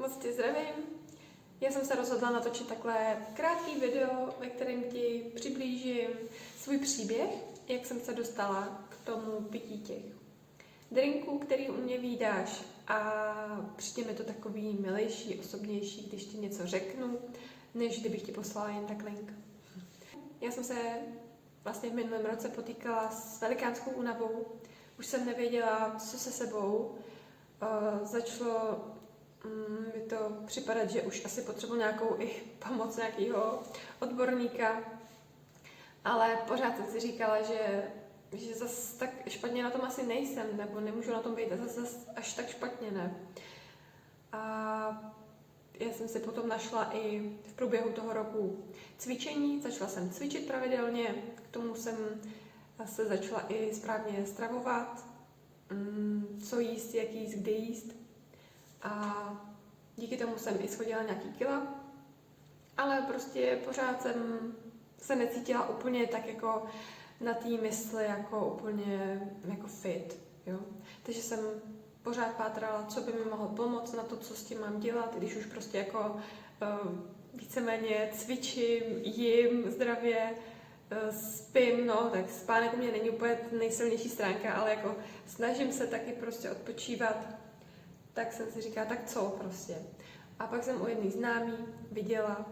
Moc tě zdravím. Já jsem se rozhodla natočit takhle krátký video, ve kterém ti přiblížím svůj příběh, jak jsem se dostala k tomu pití těch drinků, který u mě vídáš, a přijde mi to takový milejší, osobnější, když ti něco řeknu, než kdybych ti poslala jen tak link. Já jsem se vlastně v minulém roce potýkala s velikánskou únavou. Už jsem nevěděla, co se sebou. Začalo mi to připadat, že už asi potřebuji nějakou i pomoc nějakého odborníka, ale pořád jsem si říkala, že zase tak špatně na tom asi nejsem, nebo nemůžu na tom být zase až tak špatně, ne. A já jsem si potom našla i v průběhu toho roku cvičení, začala jsem cvičit pravidelně, k tomu jsem se začala i správně stravovat, co jíst, jak jíst, kde jíst. A díky tomu jsem i schodila nějaký kila, ale prostě pořád jsem se necítila úplně tak jako na té mysli, jako úplně jako fit, jo. Takže jsem pořád pátrala, co by mi mohlo pomoct na to, co s tím mám dělat, když už prostě jako víceméně cvičím, jím zdravě, spím, no, tak spánek u mě není úplně nejsilnější stránka, ale jako snažím se taky prostě odpočívat, tak jsem si říkala, tak co prostě. A pak jsem u jedné známý viděla,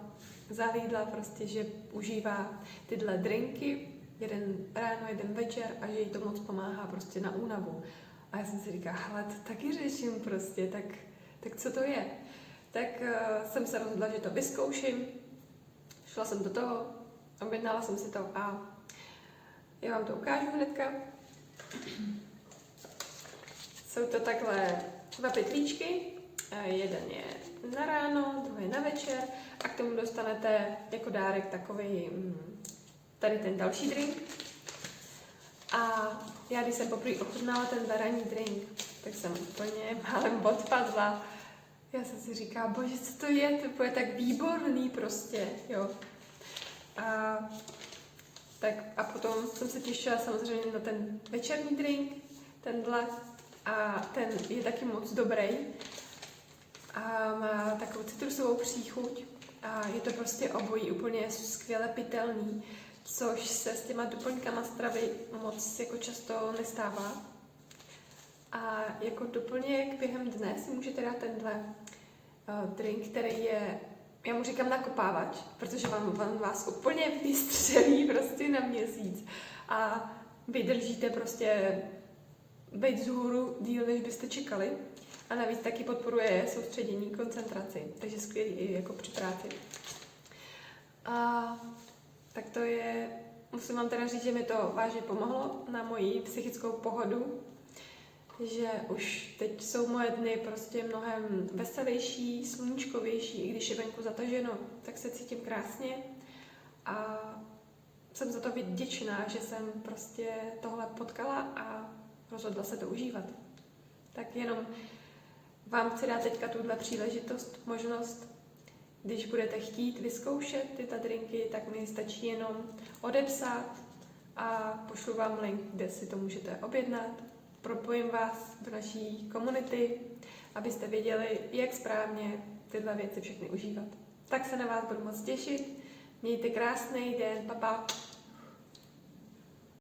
zahlídla prostě, že užívá tyhle drinky, jeden ráno, jeden večer, a že jí to moc pomáhá prostě na únavu. A já jsem si říkala, hele, to taky řeším prostě, tak co to je? Tak jsem se rozhodla, že to vyzkouším. Šla jsem do toho, objednala jsem si to a já vám to ukážu hnedka. Jsou to takhle 2 pytlíčky, jeden je na ráno, druhý na večer, a k tomu dostanete jako dárek takový tady ten další drink. A já, když jsem poprvé ochutnala ten ranní drink, tak jsem úplně málem odpadla. Já jsem si říkala, bože, co to je tak výborný prostě, jo. A potom jsem se těšila samozřejmě na ten večerní drink, tenhle, a ten je taky moc dobrý a má takovou citrusovou příchuť a je to prostě obojí úplně skvěle pitelný, což se s těma doplňkama stravy moc jako často nestává. A jako doplněk během dne si můžete dát tenhle drink, který je, já mu říkám nakopávač, protože vám vás úplně vystřelí prostě na měsíc a vydržíte prostě být vzhůru díl, než byste čekali, a navíc taky podporuje soustředění, koncentraci, takže skvělý i jako při práci. A tak to je, musím vám teda říct, že mi to vážně pomohlo na moji psychickou pohodu, že už teď jsou moje dny prostě mnohem veselější, sluníčkovější, i když je venku zataženo, tak se cítím krásně a jsem za to vděčná, že jsem prostě tohle potkala a rozhodla se to užívat. Tak jenom vám chci dát teďka tuhle příležitost, možnost, když budete chtít vyzkoušet tyto drinky, tak mi stačí jenom odepsat a pošlu vám link, kde si to můžete objednat. Propojím vás do naší komunity, abyste věděli, jak správně tyhle věci všechny užívat. Tak se na vás budu moc těšit. Mějte krásný den, pa pa.